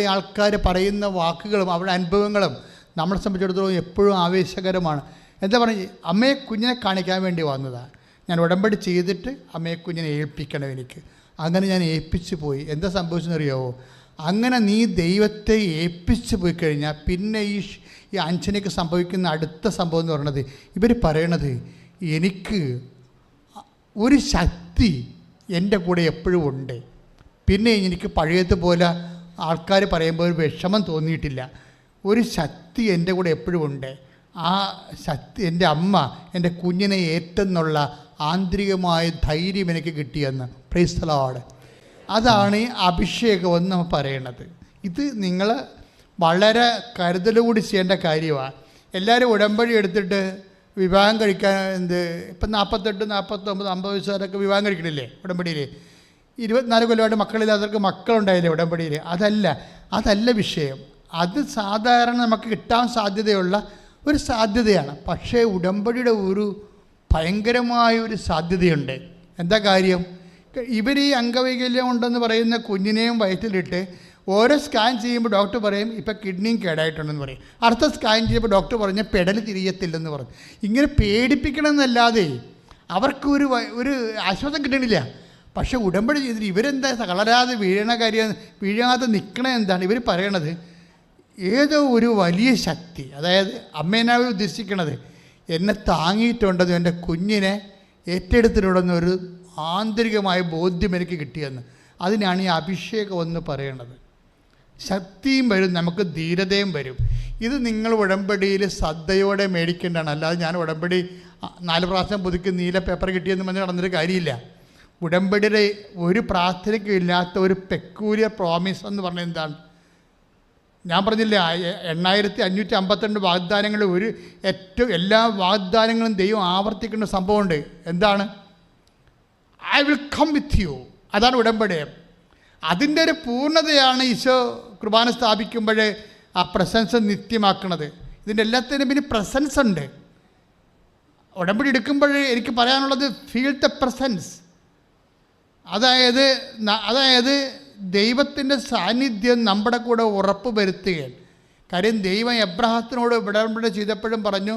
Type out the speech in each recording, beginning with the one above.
ആൾക്കാർ പറയുന്ന വാക്കുകളും അവരുടെ അനുഭവങ്ങളും നമ്മളെ സംബന്ധിച്ചിടത്തോളം എപ്പോഴും ആവേശകരമാണ്. എന്താ പറയുക, അമ്മയെ കുഞ്ഞിനെ കാണിക്കാൻ വേണ്ടി വന്നതാണ്. ഞാൻ ഉടമ്പടി ചെയ്തിട്ട് അമ്മയെ കുഞ്ഞിനെ ഏൽപ്പിക്കണം എനിക്ക്. അങ്ങനെ ഞാൻ ഏൽപ്പിച്ചു പോയി. എന്താ സംഭവിച്ചെന്നറിയാവോ? അങ്ങനെ നീ ദൈവത്തെ ഏൽപ്പിച്ചു പോയി കഴിഞ്ഞാൽ പിന്നെ ഈ അഞ്ചനയ്ക്ക് സംഭവിക്കുന്ന അടുത്ത സംഭവം എന്ന് പറയുന്നത്, ഇവർ പറയണത് എനിക്ക് ഒരു ശക്തി എൻ്റെ കൂടെ എപ്പോഴും ഉണ്ട്. പിന്നെ എനിക്ക് പഴയതുപോലെ ആൾക്കാർ പറയുമ്പോൾ ഒരു വിഷമം തോന്നിയിട്ടില്ല. ഒരു ശക്തി എൻ്റെ കൂടെ എപ്പോഴും ഉണ്ട്. ആ ശക്തി എൻ്റെ അമ്മ എൻ്റെ കുഞ്ഞിനെ ഏറ്റെന്നുള്ള ആന്തരികമായ ധൈര്യം എനിക്ക് കിട്ടിയെന്ന്. Praise the Lord. അതാണ് ഈ അഭിഷേകമെന്ന് നമ്മൾ പറയണത്. ഇത് നിങ്ങൾ വളരെ കരുതലോട് ചെയ്യേണ്ട കാര്യമാണ്. എല്ലാവരും ഉടമ്പടി എടുത്തിട്ട് വിവാഹം കഴിക്കാൻ ഇപ്പം 48, 49, 50 വയസ്സുകാരൊക്കെ വിവാഹം കഴിക്കണില്ലേ ഉടമ്പടിയിൽ? 24 കൊല്ലമായിട്ട് മക്കളില്ലാത്തവർക്ക് മക്കളുണ്ടായില്ലേ ഉടമ്പടിയിൽ? അതല്ല വിഷയം. അത് സാധാരണ നമുക്ക് കിട്ടാൻ സാധ്യതയുള്ള ഒരു സാധ്യതയാണ്. പക്ഷേ ഉടമ്പടിയുടെ ഒരു ഭയങ്കരമായ ഒരു സാധ്യതയുണ്ട്. എന്താ കാര്യം? ഇവർ ഈ അംഗവൈകല്യം ഉണ്ടെന്ന് പറയുന്ന കുഞ്ഞിനെയും വയറ്റിലിട്ട് ഓരോ സ്കാൻ ചെയ്യുമ്പോൾ ഡോക്ടർ പറയും ഇപ്പം കിഡ്നിയും കേടായിട്ടുണ്ടെന്ന് പറയും. അടുത്ത സ്കാൻ ചെയ്യുമ്പോൾ ഡോക്ടർ പറഞ്ഞ് പെടൽ തിരിയത്തില്ലെന്ന് പറഞ്ഞു. ഇങ്ങനെ പേടിപ്പിക്കണമെന്നല്ലാതെ അവർക്ക് ഒരു ആശ്വാസം കിട്ടണില്ല. പക്ഷേ ഉടമ്പടി ചെയ്തിട്ട് ഇവരെന്താ തളരാതെ വീഴാതെ നിൽക്കണ എന്താണ് ഇവർ പറയണത്? ഏതോ ഒരു വലിയ ശക്തി, അതായത് അമ്മേനാവ് ഉദ്ദേശിക്കണത് എന്നെ താങ്ങിയിട്ടുണ്ടെന്നും എൻ്റെ കുഞ്ഞിനെ ഏറ്റെടുത്തിട്ടുണ്ടെന്നൊരു ആന്തരികമായ ബോധ്യം എനിക്ക് കിട്ടിയെന്ന്. അതിനാണ് ഈ അഭിഷേകം എന്ന് പറയണത്. ശക്തിയും വരും, നമുക്ക് ധീരതയും വരും. ഇത് നിങ്ങൾ ഉടമ്പടിയിൽ ശ്രദ്ധയോടെ മേടിക്കേണ്ടതാണ്. അല്ലാതെ ഞാൻ ഉടമ്പടി 4 പ്രാവശ്യം പുതുക്കി നീല പേപ്പർ കിട്ടിയെന്ന് പറഞ്ഞ് നടന്നൊരു കാര്യമില്ല. ഉടമ്പടിയുടെ ഒരു പ്രാർത്ഥനയ്ക്കും ഇല്ലാത്ത ഒരു പെക്കൂലിയർ പ്രോമിസ് എന്ന് പറഞ്ഞാൽ എന്താണ്? ഞാൻ പറഞ്ഞില്ലേ 8552 വാഗ്ദാനങ്ങളിൽ എല്ലാ വാഗ്ദാനങ്ങളും ദൈവം ആവർത്തിക്കുന്ന സംഭവമുണ്ട്. എന്താണ്? I will come with you. അതാണ് ഉടമ്പടി. അതിൻ്റെ ഒരു പൂർണ്ണതയാണ് ഈശോ കുർബാന സ്ഥാപിക്കുമ്പോൾ ആ പ്രസൻസ് നിത്യമാക്കുന്നത്. ഇതിൻ്റെ എല്ലാത്തിനും പിന്നെ പ്രസൻസ് ഉണ്ട്. ഉടമ്പടി എടുക്കുമ്പോൾ എനിക്ക് പറയാനുള്ളത് ഫീൽ ദ പ്രസൻസ്. അതായത് ദൈവത്തിൻ്റെ സാന്നിധ്യം നമ്മുടെ കൂടെ ഉറപ്പ് വരുത്തുകയാണ്. കാര്യം ദൈവം എബ്രഹാത്തിനോട് ഉടമ്പടി ചെയ്തപ്പോഴും പറഞ്ഞു,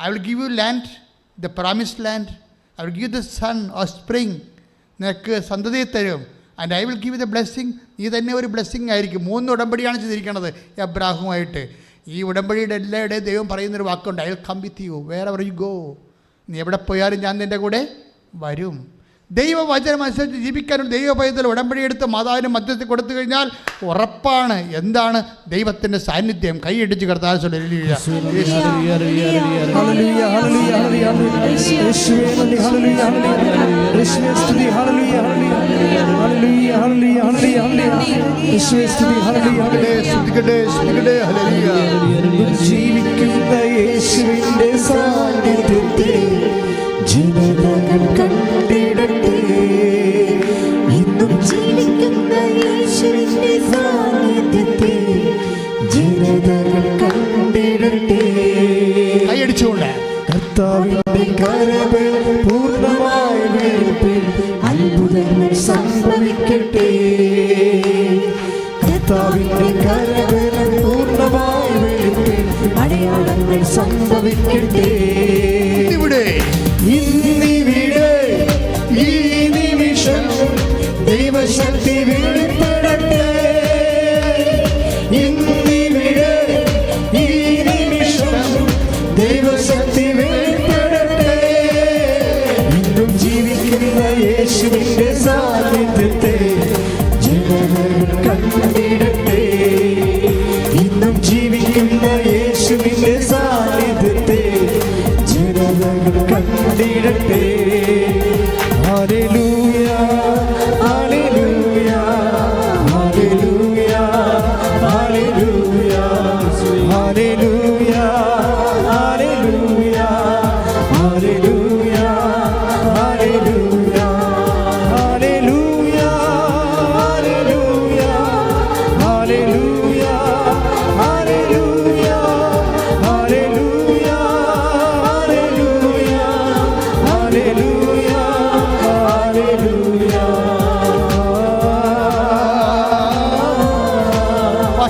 I will give you land, the promised land. I will give the son or spring. നിനക്ക് സന്തതിയെ തരും. And I will give the blessing. നീ തന്നെ ഒരു ബ്ലെസ്സിങ് ആയിരിക്കും. 3 ഉടമ്പടിയാണ് ചെയ്തിരിക്കുന്നത് എബ്രാഹുമായിട്ട്. ഈ ഉടമ്പടിയുടെ എല്ലാവരുടെയും ദൈവം പറയുന്നൊരു വാക്കുണ്ട്, I will come with you wherever you go. നീ എവിടെ പോയാലും ഞാൻ നിൻ്റെ കൂടെ വരും. ദൈവവചനം അനുസരിച്ച് ജീവിക്കാനും ദൈവഭയത്തിൽ ഉടമ്പടിയെടുത്ത് മാതാവിനും മധ്യത്തിൽ കൊടുത്തു കഴിഞ്ഞാൽ ഉറപ്പാണ് എന്താണ് ദൈവത്തിൻ്റെ സാന്നിധ്യം. കൈയടിച്ച് കർത്താവ് ജീവിക്കുന്ന യേശുവിന്റെ സാന്നിധ്യത്തെ ജനതകൾ കണ്ടിടട്ടെ. ഇന്നും ജീവിക്കുന്ന യേശുവിന്റെ സാന്നിധ്യത്തെ ജനതകൾ കണ്ടിടട്ടെ. കൈയടിച്ചുകൊണ്ട് കർത്താവിന്റെ കരങ്ങൾ പൂർണ്ണമായ വെളിപ്പിൽ അത്ഭുതങ്ങൾ സംഭവിക്കട്ടെ. കർത്താവിന്റെ കരങ്ങൾ പൂർണ്ണമായ വെളിപ്പിൽ അടയാളങ്ങൾ സംഭവിക്കട്ടെ. ഇവിടെ ഈ നിമിഷം ദൈവശക്തി വെളിപ്പെടട്ടെ. ഇന്നിവിടെ ഈ നിമിഷം ദൈവശക്തി വെളിപ്പെടട്ടെ. ഇന്നും ജീവിക്കുന്ന യേശുവിന്റെ സാന്നിധ്യത്തെ ജനതകൾ കണ്ടിടട്ടെ. ഇന്നും ജീവിക്കുന്ന യേശുവിന്റെ സാന്നിധ്യത്തെ ജനതകൾ കണ്ടിടട്ടെ. ഹല്ലേലൂയ, ഹല്ലേലൂയ, ഹല്ലേലൂയ, ഹല്ലേലൂയ.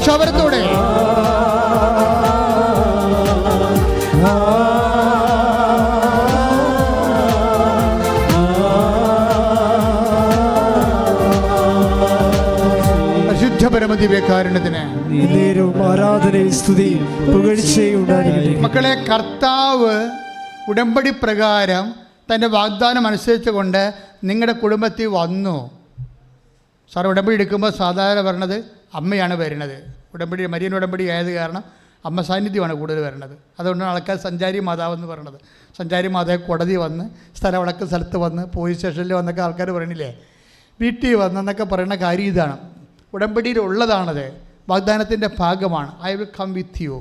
ഭാഷാപരത്തോടെ. പരമദിവ്യകാരുണ്യത്തിന് ആരാധനയും സ്തുതിയും പുകഴ്ചയും ഉണ്ടായിരിക്കട്ടെ. മക്കളെ, കർത്താവ് ഉടമ്പടി പ്രകാരം തൻ്റെ വാഗ്ദാനം അനുസരിച്ചുകൊണ്ട് നിങ്ങളുടെ കുടുംബത്തിൽ വന്നു. സാർ, ഉടമ്പടി എടുക്കുമ്പോൾ സാധാരണ വരണത് അമ്മയാണ് വരുന്നത്. ഉടമ്പടി മരിയൻ ഉടമ്പടി ആയത് കാരണം അമ്മ സാന്നിധ്യമാണ് കൂടുതൽ വരുന്നത്. അതുകൊണ്ടാണ് ആൾക്കാർ സഞ്ചാരി മാതാവ് എന്ന് പറയുന്നത്. സഞ്ചാരി മാതാവ് കോടതി വന്ന്, സ്ഥലവടക്ക സ്ഥലത്ത് വന്ന്, പോലീസ് സ്റ്റേഷനിൽ വന്നൊക്കെ ആൾക്കാർ പറയണില്ലേ, വീട്ടിൽ വന്നെന്നൊക്കെ പറയുന്ന കാര്യം ഇതാണ്. ഉടമ്പടിയിലുള്ളതാണത്, വാഗ്ദാനത്തിൻ്റെ ഭാഗമാണ്. I will come with you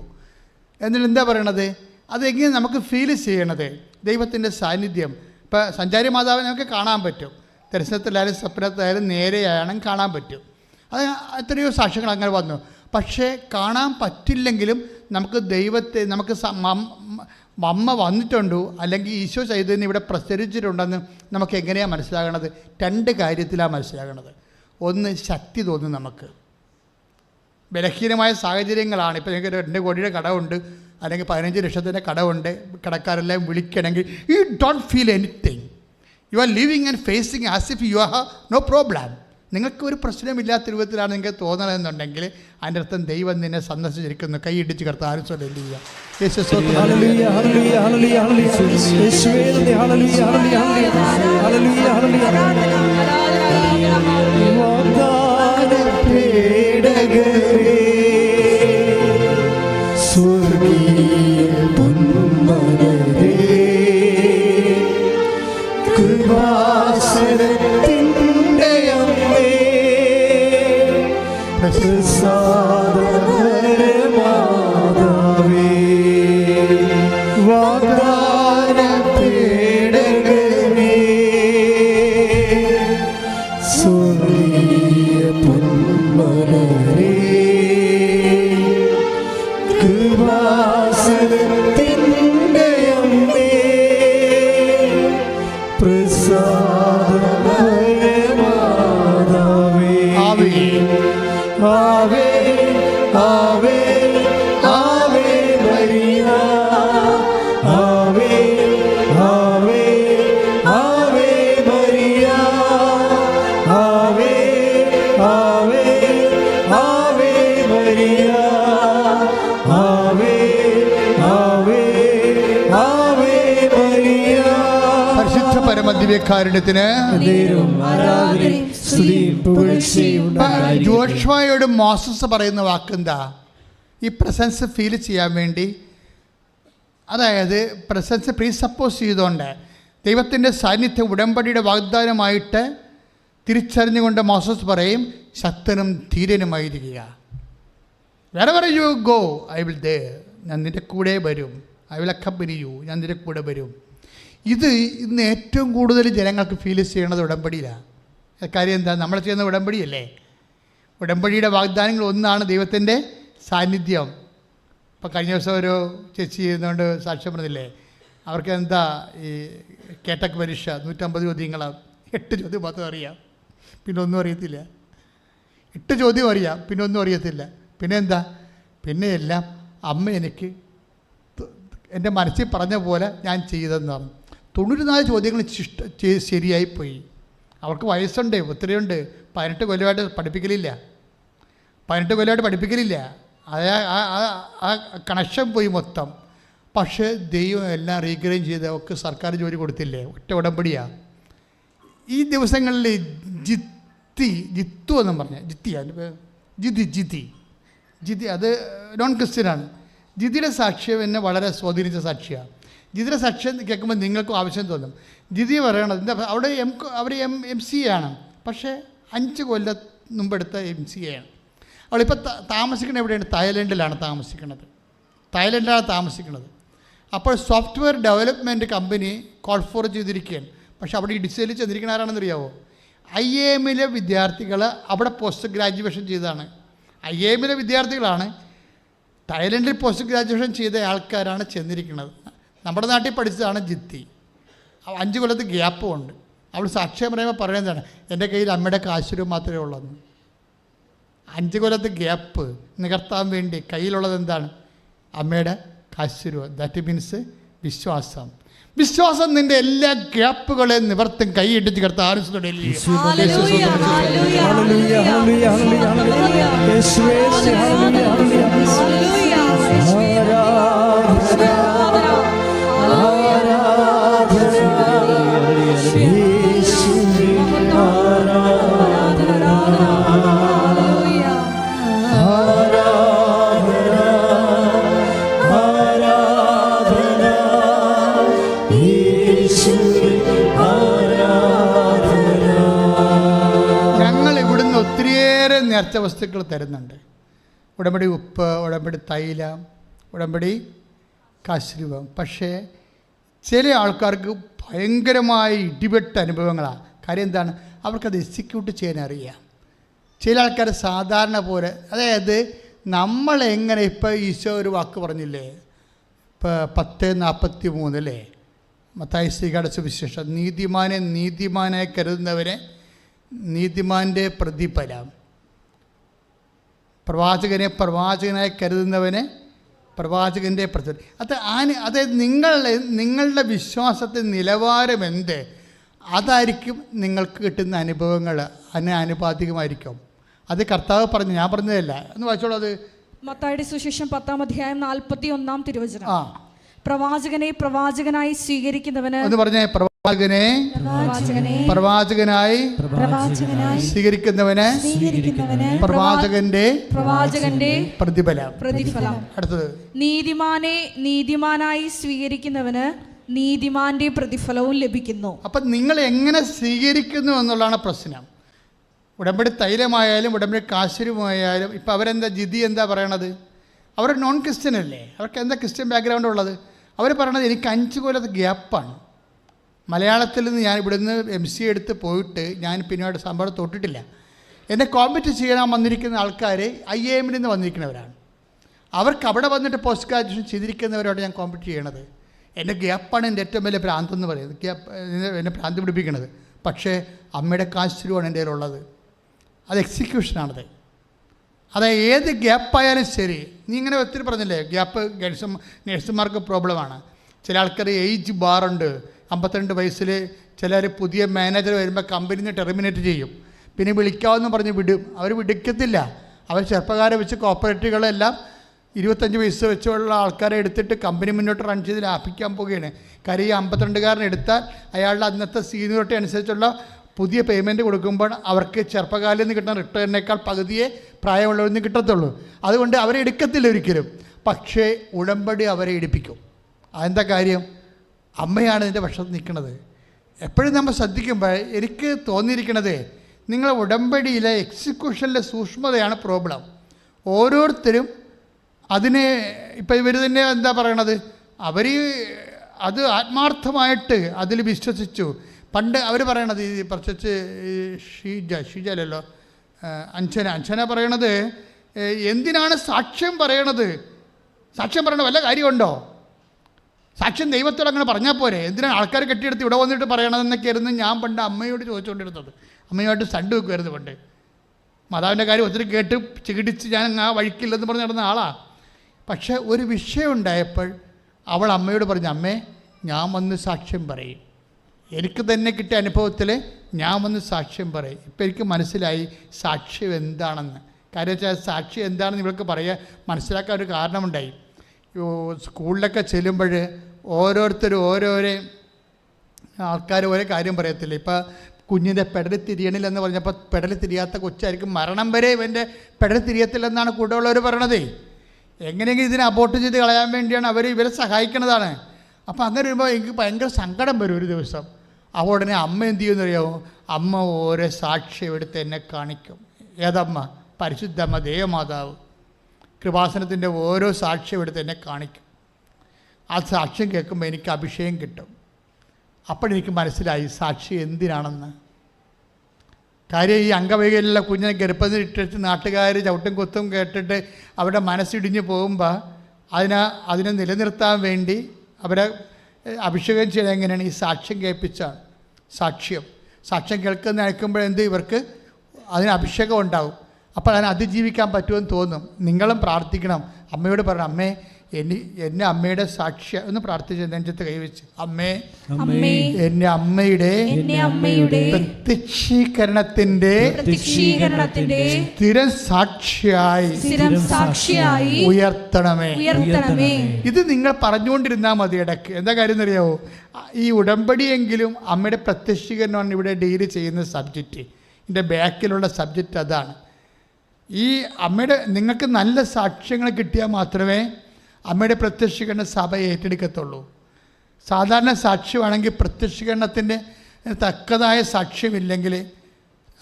എന്നിട്ട് എന്താ പറയണത്? അതെങ്ങനെ നമുക്ക് ഫീൽ ചെയ്യണത്? ദൈവത്തിൻ്റെ സാന്നിധ്യം. ഇപ്പോൾ സഞ്ചാരി മാതാവിനെ നമുക്ക് കാണാൻ പറ്റും, ദർശനത്തിലായാലും സ്വപ്നത്തിലായാലും നേരെയാണെങ്കിൽ കാണാൻ പറ്റും. അത് എത്രയോ സാക്ഷ്യങ്ങൾ അങ്ങനെ വന്നു. പക്ഷേ കാണാൻ പറ്റില്ലെങ്കിലും നമുക്ക് ദൈവത്തെ, നമുക്ക് അമ്മ വന്നിട്ടുണ്ടോ അല്ലെങ്കിൽ ഈശോ ചെയ്തതിന് ഇവിടെ പ്രസരിച്ചിട്ടുണ്ടെന്ന് നമുക്ക് എങ്ങനെയാണ് മനസ്സിലാകണത്? രണ്ട് കാര്യത്തിലാണ് മനസ്സിലാകണത്. ഒന്ന്, ശക്തി തോന്നും നമുക്ക്. ബലഹീനമായ സാഹചര്യങ്ങളാണ്. ഇപ്പോൾ നിങ്ങൾക്ക് 2 കോടിയുടെ കടമുണ്ട്, അല്ലെങ്കിൽ 15 ലക്ഷത്തിൻ്റെ കടമുണ്ട്, കടക്കാരെല്ലാം വിളിക്കണമെങ്കിൽ you don't feel anything. You are living and facing as if you have no problem. നിങ്ങൾക്ക് ഒരു പ്രശ്നമില്ലാത്ത രൂപത്തിലാണ് നിങ്ങൾക്ക് തോന്നണമെന്നുണ്ടെങ്കിൽ അതിൻ്റെ അർത്ഥം ദൈവം നിന്നെ സന്ദർശിച്ചിരിക്കുന്നു. കൈയിടിച്ച് കർത്താവ് സ്വല്ലേലൂയ. ദിവ്യകാരുണ്യത്തിന് ജോഷുവയോട് മോസസ് പറയുന്ന വാക്കെന്താ? ഈ പ്രസൻസ് ഫീൽ ചെയ്യാൻ വേണ്ടി, അതായത് പ്രസൻസ് പ്രീസപ്പോസ് ചെയ്തുകൊണ്ട് ദൈവത്തിൻ്റെ സാന്നിധ്യം ഉടമ്പടിയുടെ വാഗ്ദാനമായിട്ട് തിരിച്ചറിഞ്ഞുകൊണ്ട് മോസസ് പറയും, ശക്തനും ധീരനുമായിരിക്കുക. wherever you go I will there. ഞാൻ നിൻ്റെ കൂടെ വരും. I will accompany you. ഞാൻ നിൻ്റെ കൂടെ വരും. ഇത് ഇന്ന് ഏറ്റവും കൂടുതൽ ജനങ്ങൾക്ക് ഫീൽ ചെയ്യണത് ഉടമ്പടിയിലാണ്. കാര്യം എന്താ? നമ്മൾ ചെയ്യുന്ന ഉടമ്പടിയല്ലേ. ഉടമ്പടിയുടെ വാഗ്ദാനങ്ങൾ ഒന്നാണ് ദൈവത്തിൻ്റെ സാന്നിധ്യം. ഇപ്പോൾ കഴിഞ്ഞ ദിവസം ഒരു ചേച്ചി ചെയ്യുന്നതുകൊണ്ട് സാക്ഷ്യം പറഞ്ഞില്ലേ, അവർക്ക് എന്താ ഈ കേട്ടക്ക് പരീക്ഷ 150 ചോദ്യങ്ങളാണ്. 8 ചോദ്യം മാത്രം അറിയാം, പിന്നെ ഒന്നും അറിയത്തില്ല. 8 ചോദ്യം അറിയാം, പിന്നെ ഒന്നും അറിയത്തില്ല. പിന്നെ എന്താ? പിന്നെ എല്ലാം അമ്മ എനിക്ക് എൻ്റെ മനസ്സിൽ പറഞ്ഞ പോലെ ഞാൻ ചെയ്തതെന്ന് പറഞ്ഞു. 94 ചോദ്യങ്ങൾ ശരിയായിപ്പോയി. അവർക്ക് വയസ്സുണ്ട്, ഒത്തിരിയുണ്ട്. 18 കൊല്ലമായിട്ട് പഠിപ്പിക്കലില്ല. 18 കൊല്ലമായിട്ട് പഠിപ്പിക്കലില്ല. ആ കണക്ഷൻ പോയി മൊത്തം. പക്ഷേ ദൈവം എല്ലാം റീഗ്രൈൻ ചെയ്ത് അവർക്ക് സർക്കാർ ജോലി കൊടുത്തില്ലേ? ഒറ്റ ഉടമ്പടിയാണ്. ഈ ദിവസങ്ങളിൽ ജിത്തു എന്നും പറഞ്ഞ ജിതി അത് നോൺ ക്രിസ്ത്യനാണ്. ജിതിയുടെ സാക്ഷ്യം എന്നെ വളരെ സ്വാധീനിച്ച സാക്ഷിയാണ്. ജിതിയുടെ സാക്ഷ്യം കേൾക്കുമ്പോൾ നിങ്ങൾക്കും ആവശ്യം തോന്നും. ജിതി പറയണത് എന്താ? അവർ MCA ആണ്, പക്ഷേ 5 കൊല്ലം മുമ്പെടുത്ത MCA ആണ്. അവളിപ്പോൾ താമസിക്കുന്നത് എവിടെയാണ്? തായ്ലൻഡിലാണ് താമസിക്കുന്നത്. അപ്പോൾ software development company call for ചെയ്തിരിക്കുകയാണ്. പക്ഷേ അവിടെ ഈ ഡിസൈനിൽ ചെന്നിരിക്കുന്ന ആരാണെന്ന് അറിയാമോ? IIM വിദ്യാർത്ഥികൾ അവിടെ പോസ്റ്റ് ഗ്രാജുവേഷൻ ചെയ്തതാണ്. IIM വിദ്യാർത്ഥികളാണ്. തായ്ലൻഡിൽ പോസ്റ്റ് ഗ്രാജുവേഷൻ ചെയ്ത ആൾക്കാരാണ് ചെന്നിരിക്കുന്നത്. നമ്മുടെ നാട്ടിൽ പഠിച്ചതാണ് ജിത്തി. 5 കൊല്ലത്ത് ഗ്യാപ്പും ഉണ്ട്. അവൾ സാക്ഷ്യം പറയുമ്പോൾ പറയുന്നതാണ്, എൻ്റെ കയ്യിൽ അമ്മയുടെ കാശുരൂപം മാത്രമേ ഉള്ളൂ. 5 കൊല്ലത്തെ ഗ്യാപ്പ് നികർത്താൻ വേണ്ടി കയ്യിലുള്ളത് എന്താണ്? അമ്മയുടെ കാശുരൂപം. ദാറ്റ് മീൻസ് വിശ്വാസം. വിശ്വാസം നിന്റെ എല്ലാ ഗ്യാപ്പുകളെയും നിവർത്തും. കൈയിട്ടിച്ച് കർത്താവ് നേർച്ച വസ്തുക്കൾ തരുന്നുണ്ട്. ഉടമ്പടി ഉപ്പ്, ഉടമ്പടി തൈലം, ഉടമ്പടി കാശുരൂപം. പക്ഷേ ചില ആൾക്കാർക്ക് ഭയങ്കരമായ ഇടിവെട്ട് അനുഭവങ്ങളാണ്. കാര്യം എന്താണ്? അവർക്കത് എക്സിക്യൂട്ട് ചെയ്യാൻ അറിയാം. ചില ആൾക്കാർ സാധാരണ പോലെ, അതായത് നമ്മളെങ്ങനെ, ഇപ്പോൾ ഈശോ ഒരു വാക്ക് പറഞ്ഞില്ലേ, ഇപ്പോൾ 10:43 അല്ലേ, മത്തായി ശ്രീകയുടെ സുവിശേഷം, നീതിമാനെ നീതിമാനായി കരുതുന്നവരെ നീതിമാൻ്റെ പ്രതിഫലം, പ്രവാചകനെ പ്രവാചകനായി കരുതുന്നവനെ പ്രവാചകൻ്റെ പ്രതിഫലം. അതായത് നിങ്ങളുടെ വിശ്വാസത്തിൻ്റെ നിലവാരം എന്ത്, അതായിരിക്കും നിങ്ങൾക്ക് കിട്ടുന്ന അനുഭവങ്ങൾ അതിന് ആനുപാതികമായിരിക്കും. അത് കർത്താവ് പറഞ്ഞു, ഞാൻ പറഞ്ഞതല്ല. എന്ന് വായിച്ചോളൂ. അത് മത്തായിയുടെ സുവിശേഷം 10-41 തിരുവചനം. പ്രവാചകനെ പ്രവാചകനായി സ്വീകരിക്കുന്നവന് എന്ന് പറഞ്ഞേ, പ്രവാചകനെ പ്രവാചകനായി സ്വീകരിക്കുന്നവന് പ്രവാചകന്റെ പ്രതിഫലം. അടുത്തത്, നീതിമാനെ നീതിമാനായി സ്വീകരിക്കുന്നവന് നീതിമാന്റെ പ്രതിഫലവും ലഭിക്കുന്നു. അപ്പം നിങ്ങൾ എങ്ങനെ സ്വീകരിക്കുന്നു എന്നുള്ളതാണ് പ്രശ്നം. ഉടമ്പടി തൈലമായാലും ഉടമ്പടി കാശുരൂപമായാലും ഇപ്പം അവരെന്താ ജിതി എന്താ പറയണത്? അവർ നോൺ ക്രിസ്ത്യൻ അല്ലേ, അവർക്ക് എന്താ ക്രിസ്ത്യൻ ബാക്ക്ഗ്രൗണ്ട് ഉള്ളത്? അവർ പറയണത് എനിക്ക് 5 കൊല്ലത്തെ ഗ്യാപ്പാണ്. മലയാളത്തിൽ നിന്ന് ഞാൻ ഇവിടുന്ന് MCA എടുത്ത് പോയിട്ട് ഞാൻ പിന്നീട് സംഭവം തൊട്ടിട്ടില്ല. എന്നെ കോമ്പറ്റ് ചെയ്യാൻ വന്നിരിക്കുന്ന ആൾക്കാർ IIM നിന്ന് വന്നിരിക്കുന്നവരാണ്. അവർക്ക് അവിടെ വന്നിട്ട് പോസ്റ്റ് ഗ്രാജുവേഷൻ ചെയ്തിരിക്കുന്നവരോട് ഞാൻ കോമ്പറ്റ് ചെയ്യണത്. എൻ്റെ ഗ്യാപ്പാണ് എൻ്റെ ഏറ്റവും വലിയ ഭ്രാന്തെന്ന് പറയുന്നത്. ഗ്യാപ്പ് എന്നെ ഭ്രാന്ത് പിടിപ്പിക്കണത്. പക്ഷേ അമ്മയുടെ കാശുരൂപമാണ് എൻ്റെ കയ്യിലുള്ളത്. അത് എക്സിക്യൂഷനാണത്. അതായത് ഏത് ഗ്യാപ്പായാലും ശരി. നീ ഇങ്ങനെ ഒത്തിരി പറഞ്ഞില്ലേ, ഗ്യാപ്പ് നഴ്സുമാർക്ക് പ്രോബ്ലമാണ്. ചില ആൾക്കാർ ഏജ് ബാറുണ്ട്. 52 വയസ്സിൽ ചിലർ പുതിയ മാനേജർ വരുമ്പോൾ കമ്പനിയിൽ നിന്ന് ടെർമിനേറ്റ് ചെയ്യും. പിന്നെ വിളിക്കാമെന്ന് പറഞ്ഞ് വിടും. അവർ വിളിക്കത്തില്ല. അവർ ചെറുപ്പക്കാരെ വെച്ച് കോപ്പറേറ്റീവുകളെല്ലാം 25 വയസ്സ് വെച്ചുള്ള ആൾക്കാരെ എടുത്തിട്ട് കമ്പനി മുന്നോട്ട് റൺ ചെയ്ത് ലാഭിക്കാൻ പോവുകയാണ്. കാര്യം ഈ 52കാരൻ എടുത്താൽ അയാളുടെ അന്നത്തെ സീനിയോറിറ്റി അനുസരിച്ചുള്ള പുതിയ പേയ്മെൻറ്റ് കൊടുക്കുമ്പോൾ അവർക്ക് ചെറുപ്പക്കാരിൽ നിന്ന് കിട്ടുന്ന റിട്ടേണിനേക്കാൾ പകുതിയെ പ്രായമുള്ളവരിൽ നിന്ന് കിട്ടത്തുള്ളൂ. അതുകൊണ്ട് അവരെ എടുക്കത്തില്ല ഒരിക്കലും. പക്ഷേ ഉടമ്പടി അവരെ എടുപ്പിക്കും. അതെന്താ കാര്യം? അമ്മയാണ് ഇതിൻ്റെ പക്ഷത്ത് നിൽക്കുന്നത്. എപ്പോഴും നമ്മൾ ശ്രദ്ധിക്കുമ്പോൾ എനിക്ക് തോന്നിയിരിക്കണത്, നിങ്ങളെ ഉടമ്പടിയിലെ എക്സിക്യൂഷനിലെ സൂക്ഷ്മതയാണ് പ്രോബ്ലം. ഓരോരുത്തരും അതിനെ ഇപ്പം ഇവർ തന്നെ എന്താ പറയണത്, അവർ അത് ആത്മാർത്ഥമായിട്ട് അതിൽ വിശ്വസിച്ചു. പണ്ട് അവർ പറയണത്, ഈ പ്രത്യേകിച്ച് ഷീജ അല്ലല്ലോ, അഞ്ജന പറയണത്, എന്തിനാണ് സാക്ഷ്യം പറയണത്? സാക്ഷ്യം പറയണ വല്ല കാര്യമുണ്ടോ? സാക്ഷ്യം ദൈവത്തോട് അങ്ങനെ പറഞ്ഞാൽ പോരെ, എന്തിനാണ് ആൾക്കാർ കെട്ടിയെടുത്ത് ഇവിടെ വന്നിട്ട് പറയണതെന്നൊക്കെയായിരുന്നു ഞാൻ പണ്ട് അമ്മയോട് ചോദിച്ചുകൊണ്ടിരുന്നത്. അമ്മയുമായിട്ട് സണ്ട് വെക്കുമായിരുന്നു പണ്ട്. മാതാവിൻ്റെ കാര്യം ഒത്തിരി കേട്ട് ചികിടിച്ച് ഞാൻ ആ വഴിക്കില്ലെന്ന് പറഞ്ഞ് നടന്ന ആളാണ്. പക്ഷേ ഒരു വിഷയം ഉണ്ടായപ്പോൾ അവൾ അമ്മയോട് പറഞ്ഞു, അമ്മേ ഞാൻ വന്ന് സാക്ഷ്യം പറയും, എനിക്ക് തന്നെ കിട്ടിയ അനുഭവത്തിൽ ഞാൻ വന്ന് സാക്ഷ്യം പറയും. ഇപ്പം എനിക്ക് മനസ്സിലായി സാക്ഷ്യം എന്താണെന്ന്. കാര്യം വെച്ചാൽ സാക്ഷ്യം എന്താണെന്ന് ഇവൾക്ക് പറയാൻ മനസ്സിലാക്കാൻ ഒരു കാരണമുണ്ടായി. സ്കൂളിലൊക്കെ ചെല്ലുമ്പോൾ ഓരോരുത്തരും ഓരോരോ ആൾക്കാർ ഓരോ കാര്യം പറയത്തില്ല. ഇപ്പോൾ കുഞ്ഞിൻ്റെ പെടൽ തിരിയണില്ലെന്ന് പറഞ്ഞപ്പോൾ പെടൽ തിരിയാത്ത കൊച്ചായിരിക്കും, മരണം വരെ ഇവൻ്റെ പെടൽ തിരിയത്തില്ലെന്നാണ് കൂടെയുള്ളവർ പറയണതേ. എങ്ങനെയെങ്കിലും ഇതിനെ അബോർട്ട് ചെയ്ത് കളയാൻ വേണ്ടിയാണ് അവർ ഇവരെ സഹായിക്കുന്നതാണ്. അപ്പോൾ അങ്ങനെ വരുമ്പോൾ എനിക്ക് ഭയങ്കര സങ്കടം വരും ഒരു ദിവസം. അപ്പോൾ ഉടനെ അമ്മ എന്ത് ചെയ്യുമെന്ന് അറിയാമോ? അമ്മ ഓരോ സാക്ഷ്യം എടുത്ത് എന്നെ കാണിക്കും. ഏതമ്മ? പരിശുദ്ധമ്മ ദേവമാതാവ് കൃപാസനത്തിൻ്റെ ഓരോ സാക്ഷ്യം എടുത്ത് എന്നെ കാണിക്കും. ആ സാക്ഷ്യം കേൾക്കുമ്പോൾ എനിക്ക് അഭിഷേകം കിട്ടും. അപ്പോഴെനിക്ക് മനസ്സിലായി സാക്ഷി എന്തിനാണെന്ന്. കാര്യം ഈ അംഗവൈകല്യമുള്ള കുഞ്ഞിനെ ഗർഭത്തിൽ ഇട്ടിട്ട് നാട്ടുകാർ ചവിട്ടും കുത്തും കേട്ടിട്ട് അവരുടെ മനസ്സിടിഞ്ഞ് പോകുമ്പോൾ അതിനെ നിലനിർത്താൻ വേണ്ടി അവരെ അഭിഷേകം ചെയ്യുന്നത് എങ്ങനെയാണ്? ഈ സാക്ഷ്യം കേൾപ്പിച്ചാണ്. സാക്ഷ്യം കേൾക്കുന്ന അയക്കുമ്പോഴെന്ത് ഇവർക്ക് അതിന് അഭിഷേകം ഉണ്ടാവും. അപ്പോൾ അതിനെ അതിജീവിക്കാൻ പറ്റുമെന്ന് തോന്നും. നിങ്ങളും പ്രാർത്ഥിക്കണം. അമ്മയോട് പറയണം, അമ്മേ എന്നെ അമ്മയുടെ സാക്ഷ്യ എന്ന് പ്രാർത്ഥിച്ച് നെഞ്ചത്ത് കൈവച്ച്, അമ്മേ എന്നെ അമ്മയുടെ പ്രത്യക്ഷീകരണത്തിന്റെ സ്ഥിരം സാക്ഷിയായി ഉയർത്തണമേ. ഇത് നിങ്ങൾ പറഞ്ഞുകൊണ്ടിരുന്നാൽ മതി. ഇടയ്ക്ക് എന്താ കാര്യം എന്നറിയാവോ? ഈ ഉടമ്പടിയെങ്കിലും അമ്മയുടെ പ്രത്യക്ഷീകരണമാണ് ഇവിടെ ഡെയിലി ചെയ്യുന്ന സബ്ജക്റ്റ്. ഇതിൻ്റെ ബാക്കിലുള്ള സബ്ജക്റ്റ് അതാണ്. ഈ അമ്മയുടെ നിങ്ങൾക്ക് നല്ല സാക്ഷ്യങ്ങൾ കിട്ടിയാൽ മാത്രമേ അമ്മയുടെ പ്രത്യക്ഷീകരണ സഭ ഏറ്റെടുക്കത്തുള്ളൂ. സാധാരണ സാക്ഷ്യമാണെങ്കിൽ പ്രത്യക്ഷീകരണത്തിൻ്റെ തക്കതായ സാക്ഷ്യമില്ലെങ്കിൽ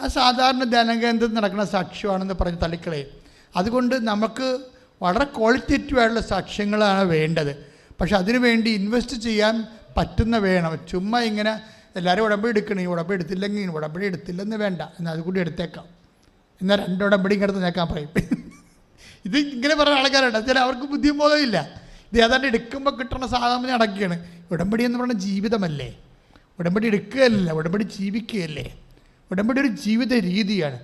ആ സാധാരണ ധ്യാനകേന്ദ്രത്തിൽ നടക്കുന്ന സാക്ഷ്യമാണെന്ന് പറഞ്ഞ് തള്ളിക്കളയും. അതുകൊണ്ട് നമുക്ക് വളരെ ക്വാളിറ്റേറ്റീവായിട്ടുള്ള സാക്ഷ്യങ്ങളാണ് വേണ്ടത്. പക്ഷെ അതിനുവേണ്ടി ഇൻവെസ്റ്റ് ചെയ്യാൻ പറ്റുന്ന വേണം. ചുമ്മാ ഇങ്ങനെ എല്ലാവരും ഉടമ്പടി എടുക്കണം, ഈ ഉടമ്പടി എടുത്തില്ലെങ്കിൽ ഉടമ്പടി എടുത്തില്ലെന്ന് വേണ്ട, എന്നാൽ അതുകൂടി എടുത്തേക്കാം, എന്നാൽ 2 ഉടമ്പടി ഇങ്ങടുത്ത് നേക്കാൻ പറയും. ഇത് ഇങ്ങനെ പറയുന്ന ആൾക്കാരുണ്ട്. ചില അവർക്ക് ബുദ്ധിബോധമില്ല. ഇത് ഏതാണ്ട് എടുക്കുമ്പോൾ കിട്ടുന്ന സാധാരണ അടക്കുകയാണ്. ഉടമ്പടി എന്ന് പറയുന്ന ജീവിതമല്ലേ, ഉടമ്പടി എടുക്കുകയല്ല, ഉടമ്പടി ജീവിക്കുകയല്ലേ. ഉടമ്പടി ഒരു ജീവിത രീതിയാണ്.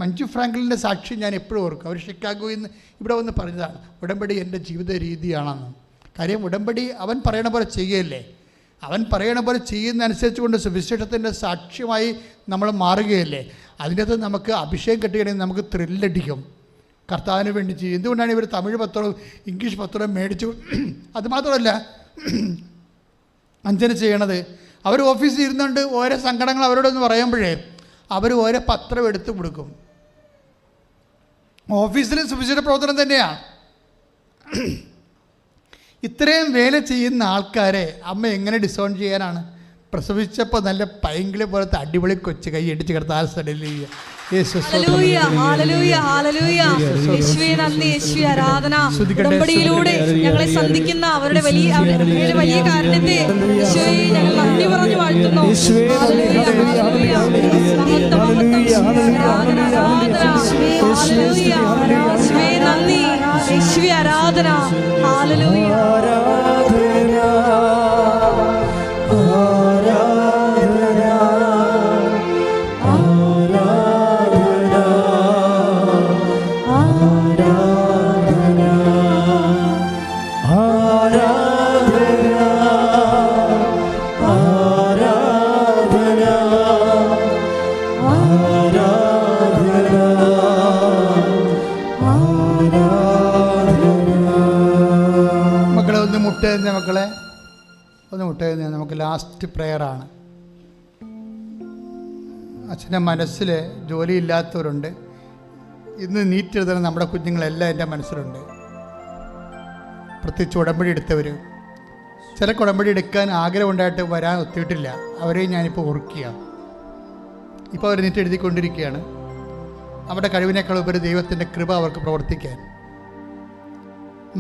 മഞ്ജു ഫ്രാങ്ക്ലിൻ്റെ സാക്ഷി ഞാൻ എപ്പോഴും ഓർക്കും. അവർ ഷിക്കാഗോയിൽ നിന്ന് ഇവിടെ വന്ന് പറഞ്ഞതാണ്, ഉടമ്പടി എൻ്റെ ജീവിത രീതിയാണെന്ന്. കാര്യം ഉടമ്പടി അവൻ പറയണ പോലെ ചെയ്യുകയല്ലേ. അവൻ പറയണ പോലെ ചെയ്യുന്നതനുസരിച്ച് കൊണ്ട് സുവിശേഷത്തിൻ്റെ സാക്ഷ്യമായി നമ്മൾ മാറുകയല്ലേ. അതിൻ്റെ അകത്ത് നമുക്ക് അഭിഷേകം കിട്ടുകയാണെങ്കിൽ നമുക്ക് ത്രില്ലടിക്കും. കർത്താവിന് വേണ്ടി ചെയ്യും. എന്തുകൊണ്ടാണ് ഇവർ തമിഴ് പത്രവും ഇംഗ്ലീഷ് പത്രവും മേടിച്ചു? അതുമാത്രമല്ല അഞ്ജന ചെയ്യണത്, അവർ ഓഫീസിൽ ഇരുന്നുകൊണ്ട് ഓരോ സങ്കടങ്ങൾ അവരോടൊന്ന് പറയുമ്പോഴേ അവർ ഓരോ പത്രം എടുത്ത് കൊടുക്കും. ഓഫീസിലും സുവിശേഷ പ്രവർത്തനം തന്നെയാണ്. ഇത്രയും വേല ചെയ്യുന്ന ആൾക്കാരെ അമ്മ എങ്ങനെ ഡിസോൺ ചെയ്യാനാണ്? പ്രസവിച്ചപ്പോൾ നല്ല പൈങ്കിളി പോലത്തെ അടിപൊളി കൊച്ചു കൈ ഇടിച്ച് കിടത്താൻ ഉടമ്പടിയിലൂടെ ഞങ്ങളെ സന്ധിക്കുന്ന അവരുടെ വലിയ കാരണത്തെ ഞങ്ങൾ നന്ദി പറഞ്ഞു വാഴ്ത്തുന്നു. നന്ദി യേശുവേ, ആരാധന. ഹല്ലേലൂയ. മക്കളെ ഒന്ന് മുട്ടയുന്ന നമുക്ക് ലാസ്റ്റ് പ്രെയറാണ്. അച്ഛൻ്റെ മനസ്സിൽ ജോലിയില്ലാത്തവരുണ്ട്. ഇന്ന് നീറ്റ് എഴുതുന്ന നമ്മുടെ കുഞ്ഞുങ്ങളെല്ലാം എൻ്റെ മനസ്സിലുണ്ട്. പ്രത്യേകിച്ച് ഉടമ്പടി എടുത്തവർ, ചില ഉടമ്പടി എടുക്കാൻ ആഗ്രഹമുണ്ടായിട്ട് വരാൻ ഒത്തിയിട്ടില്ല. അവരെയും ഞാനിപ്പോൾ ഓർക്കുക. ഇപ്പോൾ അവർ നീറ്റ് എഴുതിക്കൊണ്ടിരിക്കുകയാണ്. അവരുടെ കഴിവിനേക്കാൾ ഉപരി ദൈവത്തിൻ്റെ കൃപ അവർക്ക് പ്രവർത്തിക്കാൻ.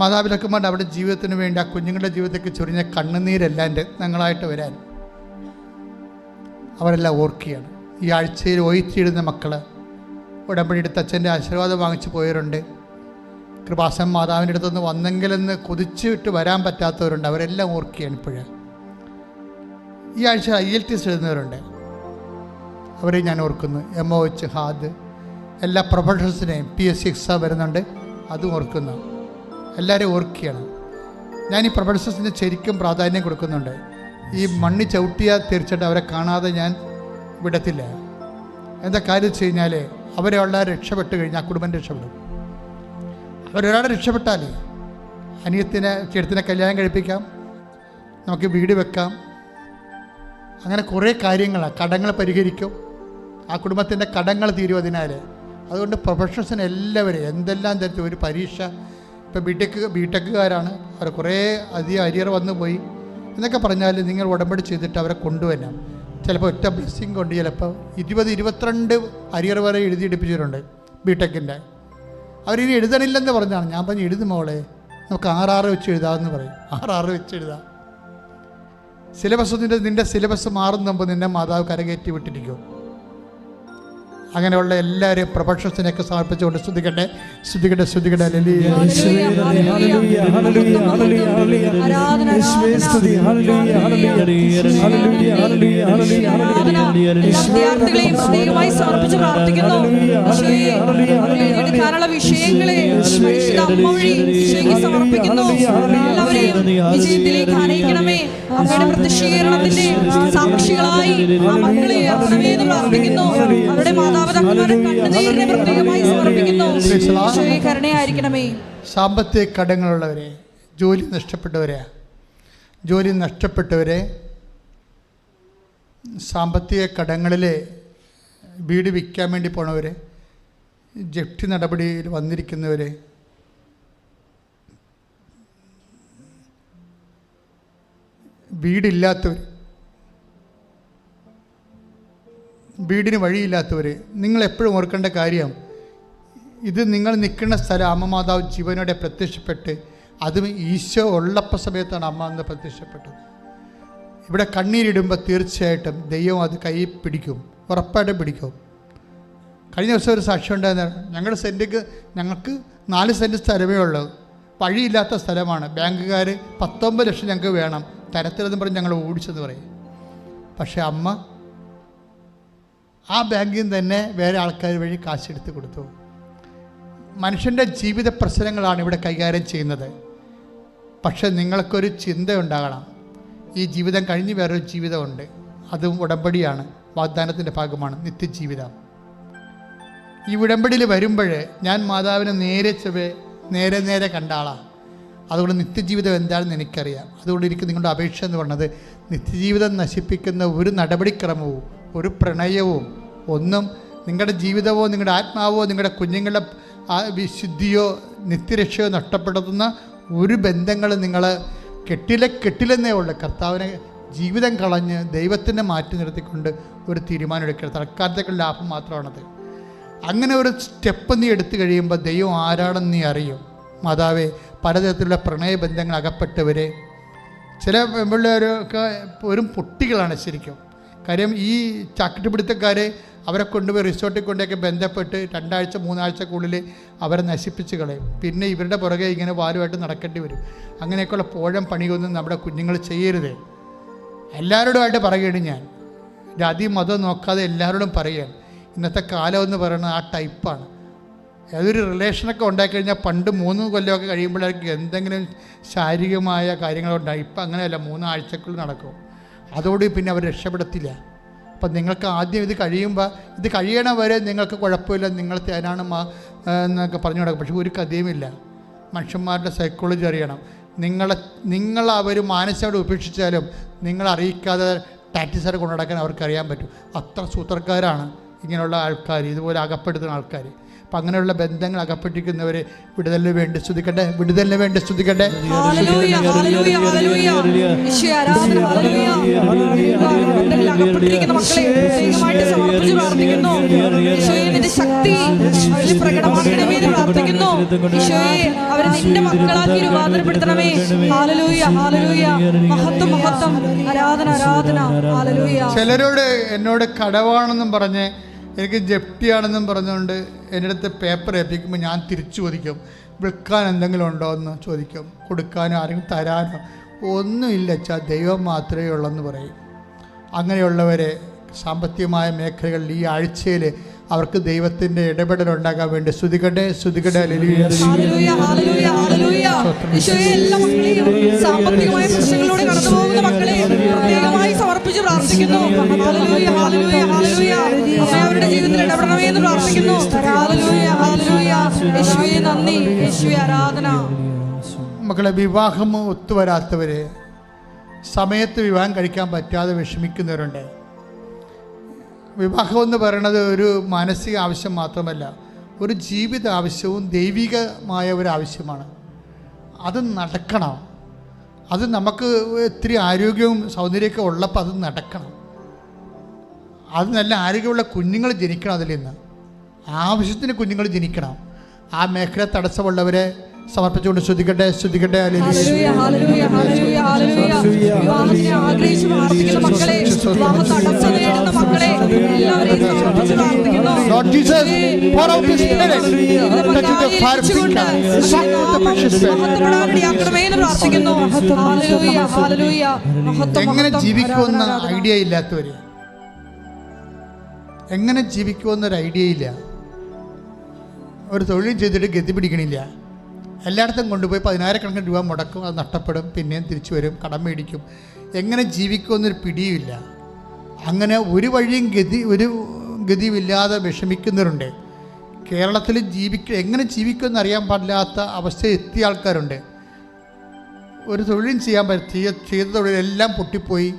മാതാപിതാക്കന്മാരുടെ അവരുടെ ജീവിതത്തിന് വേണ്ടി ആ കുഞ്ഞുങ്ങളുടെ ജീവിതത്തേക്ക് ചൊരിഞ്ഞ കണ്ണുനീരെല്ലാം ഞങ്ങളായിട്ട് വരാൻ അവരെല്ലാം ഓർക്കുകയാണ്. ഈ ആഴ്ചയിൽ ഒഴിച്ചിടുന്ന മക്കൾ ഉടമ്പടി എടുത്ത് അച്ഛൻ്റെ ആശീർവാദം വാങ്ങിച്ചു പോയവരുണ്ട്. കൃപാസൻ മാതാവിൻ്റെ അടുത്തൊന്ന് വന്നെങ്കിലെന്ന് കൊതിച്ചിട്ട് വരാൻ പറ്റാത്തവരുണ്ട്. അവരെല്ലാം ഓർക്കുകയാണ് ഇപ്പോഴും. ഈ ആഴ്ച IELTS എഴുതുന്നവരുണ്ട്. അവരെ ഞാൻ ഓർക്കുന്നു. MOH, ഹാദ്, എല്ലാ പ്രൊഫഷണൽസിനെയും PSC എക്സാം വരുന്നുണ്ട്, അതും ഓർക്കുന്നു. എല്ലാവരെയും ഓർക്കുകയാണ്. ഞാൻ ഈ പ്രൊഫഷണൽസിന് ശരിക്കും പ്രാധാന്യം കൊടുക്കുന്നുണ്ട്. ഈ മണ്ണി ചവിട്ടിയാൽ തീർച്ചയായിട്ടും അവരെ കാണാതെ ഞാൻ വിടത്തില്ല. എന്താ കാര്യം വെച്ച് കഴിഞ്ഞാൽ അവരെ ഉള്ള രക്ഷപ്പെട്ട് കഴിഞ്ഞാൽ ആ കുടുംബം രക്ഷപ്പെടും. അവരൊരാളെ രക്ഷപ്പെട്ടാൽ ചേട്ടത്തിനെ കല്യാണം കഴിപ്പിക്കാം, നമുക്ക് വീട് വെക്കാം, അങ്ങനെ കുറേ കാര്യങ്ങളാണ്. കടങ്ങൾ പരിഹരിക്കും, ആ കുടുംബത്തിൻ്റെ കടങ്ങൾ തീരും അതിനാൽ. അതുകൊണ്ട് പ്രൊഫഷണൽസിന് എല്ലാവരും എന്തെല്ലാം തരത്തിൽ ഒരു പരീക്ഷ, ഇപ്പോൾ ബിടെക്കുകാരാണ്, അവർ കുറേ അധികം അരിയർ വന്നു പോയി എന്നൊക്കെ പറഞ്ഞാൽ നിങ്ങൾ ഉടമ്പടി ചെയ്തിട്ട് അവരെ കൊണ്ടുവരാം. ചിലപ്പോൾ ഒറ്റ ബ്ലെസ്സിങ് കൊണ്ട് ചിലപ്പോൾ 20-22 അരിയർ വരെ എഴുതിയെടുപ്പിച്ചിട്ടുണ്ട് ബിടെക്കിൻ്റെ. അവരിനി എഴുതണില്ലെന്ന് പറഞ്ഞാണ്. ഞാൻ പറഞ്ഞു എഴുതും മോളെ, നമുക്ക് 6 വെച്ച് എഴുതാമെന്ന് പറയും. 6 വെച്ച് എഴുതാം. നിൻ്റെ സിലബസ് മാറുന്ന മുമ്പ് നിന്നെ മാതാവ് കരകയറ്റി വിട്ടിരിക്കും. അങ്ങനെയുള്ള എല്ലാവരെയും പ്രൊഫഷൻസിനെയൊക്കെ സമർപ്പിച്ചുകൊണ്ട് സ്തുതിക്കട്ടെ, സ്തുതിക്കട്ടെ, സ്തുതിക്കട്ടെ. ഹല്ലേലൂയ. വിഷയങ്ങളെ അമ്മ വഴി സമർപ്പിക്കുന്നു. എല്ലാവരെയും വിജയത്തിലേക്ക് അനയിക്കണമേ. അമ്മയുടെ പ്രതിഷേധത്തിന്റെ സാക്ഷികളായി ആ മക്കളെ അർപ്പണമേന്ന് പ്രാർത്ഥിക്കുന്നു. അവരുടെ മാതാപിതാക്കളുടെ കണ്ണുനീരിനെ പ്രത്യേകമായി സമർപ്പിക്കുന്നു. ഈശോയെ കരുണയായിരിക്കണമേ. സാമ്പത്തിക കടങ്ങളുള്ളവരെ, ജോലി നഷ്ടപ്പെട്ടവരെ, സാമ്പത്തിക കടങ്ങളിൽ വീട് വിൽക്കാൻ വേണ്ടി പോണവർ, ജപ്തി നടപടിയിൽ വന്നിരിക്കുന്നവർ, വീടില്ലാത്തവർ, വീടിന് വഴിയില്ലാത്തവർ, നിങ്ങളെപ്പോഴും ഓർക്കേണ്ട കാര്യം, ഇത് നിങ്ങൾ നിൽക്കുന്ന സ്ഥലം അമ്മ മാതാവ് ജീവനോടെ പ്രത്യക്ഷപ്പെട്ട്, അതും ഈശോ ഉള്ളപ്പ സമയത്താണ് അമ്മ അന്ന് പ്രത്യക്ഷപ്പെട്ടത്. ഇവിടെ കണ്ണീരിടുമ്പോൾ തീർച്ചയായിട്ടും ദൈവം അത് കൈ പിടിക്കും, ഉറപ്പായിട്ടും പിടിക്കും. കഴിഞ്ഞ ദിവസം ഒരു സാക്ഷ്യം ഉണ്ടായിരുന്നു. ഞങ്ങൾക്ക് 4 സെൻറ്റ് സ്ഥലമേ ഉള്ളൂ, വഴിയില്ലാത്ത സ്ഥലമാണ്. ബാങ്കുകാർ 19 ലക്ഷം ഞങ്ങൾക്ക് വേണം, തരത്തിലെന്ന് പറഞ്ഞ് ഞങ്ങൾ ഓടിച്ചെന്ന് പറയും. പക്ഷേ അമ്മ ആ ബാങ്കിൽ നിന്ന് തന്നെ വേറെ ആൾക്കാർ വഴി കാശെടുത്ത് കൊടുത്തു. മനുഷ്യൻ്റെ ജീവിത പ്രശ്നങ്ങളാണ് ഇവിടെ കൈകാര്യം ചെയ്യുന്നത്. പക്ഷെ നിങ്ങൾക്കൊരു ചിന്ത ഉണ്ടാകണം, ഈ ജീവിതം കഴിഞ്ഞ് വേറൊരു ജീവിതമുണ്ട്. അതും ഉടമ്പടിയാണ്, വാഗ്ദാനത്തിൻ്റെ ഭാഗമാണ്, നിത്യജീവിതം. ഈ ഉടമ്പടിയിൽ വരുമ്പോൾ ഞാൻ മാതാവിനെ നേരെ കണ്ട ആളാണ്. അതുകൊണ്ട് നിത്യജീവിതം എന്താണെന്ന് എനിക്കറിയാം. അതുകൊണ്ട് എനിക്ക് നിങ്ങളുടെ അപേക്ഷ എന്ന് പറഞ്ഞത്, നിത്യജീവിതം നശിപ്പിക്കുന്ന ഒരു നടപടിക്രമവും ഒരു പ്രണയവും ഒന്നും നിങ്ങളുടെ ജീവിതമോ നിങ്ങളുടെ ആത്മാവോ നിങ്ങളുടെ കുഞ്ഞുങ്ങളുടെ വിശുദ്ധിയോ നിത്യരക്ഷയോ നഷ്ടപ്പെടുത്തുന്ന ഒരു ബന്ധങ്ങൾ നിങ്ങൾ കെട്ടിലെന്നേ ഉള്ളൂ. കർത്താവിനെ ജീവിതം കളഞ്ഞ് ദൈവത്തിനെ മാറ്റി നിർത്തിക്കൊണ്ട് ഒരു തീരുമാനം എടുക്കരുത്. തൽക്കാലത്തേക്കുള്ള ലാഭം മാത്രമാണത്. അങ്ങനെ ഒരു സ്റ്റെപ്പ് നീ എടുത്തു കഴിയുമ്പോൾ ദൈവം ആരാണെന്ന് നീ അറിയും. മാതാവേ, പലതരത്തിലുള്ള പ്രണയബന്ധങ്ങൾ അകപ്പെട്ടവരെ, ചില പെൺപിള്ളേരൊക്കെ വെറും പൊട്ടികളാണ് ശരിക്കും. കാര്യം ഈ ചാക്കിട്ടുപിടുത്തക്കാരെ അവരെ കൊണ്ടുപോയി റിസോർട്ടിൽ കൊണ്ടൊക്കെ ബന്ധപ്പെട്ട് 2 ആഴ്ച 3 ആഴ്ചക്കുള്ളിൽ അവരെ നശിപ്പിച്ച് കളയും. പിന്നെ ഇവരുടെ പുറകെ ഇങ്ങനെ വാലുമായിട്ട് നടക്കേണ്ടി വരും. അങ്ങനെയൊക്കെയുള്ള പോഴം പണിയൊന്നും നമ്മുടെ കുഞ്ഞുങ്ങൾ ചെയ്യരുത്. എല്ലാവരോടുമായിട്ട് പറയുകയാണ് ഞാൻ, ജാതി മതം നോക്കാതെ എല്ലാവരോടും പറയുകയാണ്. ഇന്നത്തെ കാലം എന്ന് പറയുന്നത് ആ ടൈപ്പാണ്. ഏതൊരു റിലേഷനൊക്കെ ഉണ്ടായിക്കഴിഞ്ഞാൽ പണ്ട് 3 കൊല്ലമൊക്കെ കഴിയുമ്പോഴായിരിക്കും എന്തെങ്കിലും ശാരീരികമായ കാര്യങ്ങളുണ്ടായി. ഇപ്പം അങ്ങനെയല്ല, 3 ആഴ്ചക്കുള്ളിൽ നടക്കും. അതോട് പിന്നെ അവർ രക്ഷപ്പെടത്തില്ല. അപ്പം നിങ്ങൾക്ക് ആദ്യം ഇത് കഴിയണ വരെ നിങ്ങൾക്ക് കുഴപ്പമില്ല, നിങ്ങൾ തേനാണ് എന്നൊക്കെ പറഞ്ഞു നടക്കും. പക്ഷെ ഒരു കഥയുമില്ല. മനുഷ്യന്മാരുടെ സൈക്കോളജി അറിയണം. നിങ്ങൾ അവർ മാനസികമായിട്ട് ഉപേക്ഷിച്ചാലും നിങ്ങൾ അറിയിക്കാതെ ടാറ്റിസാരെ കൊണ്ടു നടക്കാൻ അവർക്കറിയാൻ പറ്റും. അത്ര സൂത്രക്കാരാണ് ഇങ്ങനെയുള്ള ആൾക്കാർ, ഇതുപോലെ അകപ്പെടുത്തുന്ന ആൾക്കാർ. അപ്പം അങ്ങനെയുള്ള ബന്ധങ്ങൾ അകപ്പെട്ടിരിക്കുന്നവരെ വിടുതലിന് വേണ്ടി സ്തുതിക്കട്ടെ, വിടുതലിന് വേണ്ടി സ്തുതിക്കട്ടെ. ചിലരോട് എന്നോട് കടവാണെന്നും പറഞ്ഞ് എനിക്ക് ജപ്തിയാണെന്നും പറഞ്ഞുകൊണ്ട് എൻ്റെ അടുത്ത് പേപ്പർ ഏൽപ്പിക്കുമ്പോൾ ഞാൻ തിരിച്ചു ചോദിക്കും, വിൽക്കാൻ എന്തെങ്കിലും ഉണ്ടോ എന്ന് ചോദിക്കും. കൊടുക്കാനോ ആരെങ്കിലും തരാനോ ഒന്നുമില്ല അച്ഛാ, ദൈവം മാത്രമേ ഉള്ളെന്ന് പറയും. അങ്ങനെയുള്ളവരെ സാമ്പത്തികമായ മേഖലകളിൽ ഈ ആഴ്ചയിൽ അവർക്ക് ദൈവത്തിൻ്റെ ഇടപെടൽ ഉണ്ടാകാൻ വേണ്ടി സ്തുതിക്കട്ടെ, സ്തുതിക്കട്ടെ. സാമ്പത്തികമായ പ്രശ്നങ്ങളിലൂടെ കടന്നു പോകുന്ന മക്കളെ പ്രത്യേകമായി സമർപ്പിച്ച് പ്രാർത്ഥിക്കുന്നു. അവരുടെ ജീവിതത്തിൽ ഇടപെടണമേ എന്ന് പ്രാർത്ഥിക്കുന്നു. യേശുവേ നന്ദി, യേശുവേ ആരാധന. മക്കളെ, വിവാഹം ഒത്തുവരാത്തവര്, സമയത്ത് വിവാഹം കഴിക്കാൻ പറ്റാതെ വിഷമിക്കുന്നവരുണ്ട്. വിവാഹം എന്ന് പറയുന്നത് ഒരു മാനസിക ആവശ്യം മാത്രമല്ല, ഒരു ജീവിത ആവശ്യവും ദൈവികമായ ഒരു ആവശ്യമാണ്. അത് നടക്കണം. അത് നമുക്ക് ഇത്തിരി ആരോഗ്യവും സൗന്ദര്യമൊക്കെ ഉള്ളപ്പോൾ അത് നടക്കണം. അത് നല്ല ആരോഗ്യമുള്ള കുഞ്ഞുങ്ങൾ ജനിക്കണം. അതിൽ നിന്ന് ആവശ്യത്തിന് കുഞ്ഞുങ്ങൾ ജനിക്കണം. ആ മേഖല തടസ്സമുള്ളവരെ സമർപ്പിച്ചുകൊണ്ട് സ്തുതിക്കട്ടെ, സ്തുതിക്കട്ടെ. ഹല്ലേലൂയ, ഹല്ലേലൂയ, ഹല്ലേലൂയ, ഹല്ലേലൂയ. വിവാഹത്തിനെ ആഗ്രഹിച്ച് പ്രാർത്ഥിക്കുന്ന മക്കളെ, വിവാഹ തടസ്സം നേരിടുന്ന മക്കളെ എല്ലാവരെയും സമർപ്പിച്ച് പ്രാർത്ഥിക്കുന്നു. Lord Jesus, pour out His Spirit, touch the fire finger, shock the precious Spirit. മഹത്വപ്പെടാനിടയാക്കണമേ എന്ന് പ്രാർത്ഥിക്കുന്നു. Hallelujah, hallelujah. എങ്ങനെ ജീവിക്കുമെന്ന ഐഡിയ ഇല്ലാത്തവര്, എങ്ങനെ ജീവിക്കുമെന്നൊരു ഐഡിയ ഇല്ല. ഒരു തൊഴിൽ ചെയ്തിട്ട് ഗതി പിടിക്കണില്ല. എല്ലായിടത്തും കൊണ്ടുപോയി 10,000 രൂപ മുടക്കും, അത് നഷ്ടപ്പെടും, പിന്നെയും തിരിച്ചു വരും, കടം മേടിക്കും. എങ്ങനെ ജീവിക്കുമെന്നൊരു പിടിയുമില്ല. അങ്ങനെ ഒരു വഴിയും ഗതിയുമില്ലാതെ വിഷമിക്കുന്നവരുണ്ട്. കേരളത്തിൽ എങ്ങനെ ജീവിക്കുമെന്ന് അറിയാൻ പാടില്ലാത്ത അവസ്ഥയിൽ എത്തിയ ആൾക്കാരുണ്ട്. ഒരു തൊഴിലും ചെയ്ത തൊഴിലെല്ലാം പൊട്ടിപ്പോയി,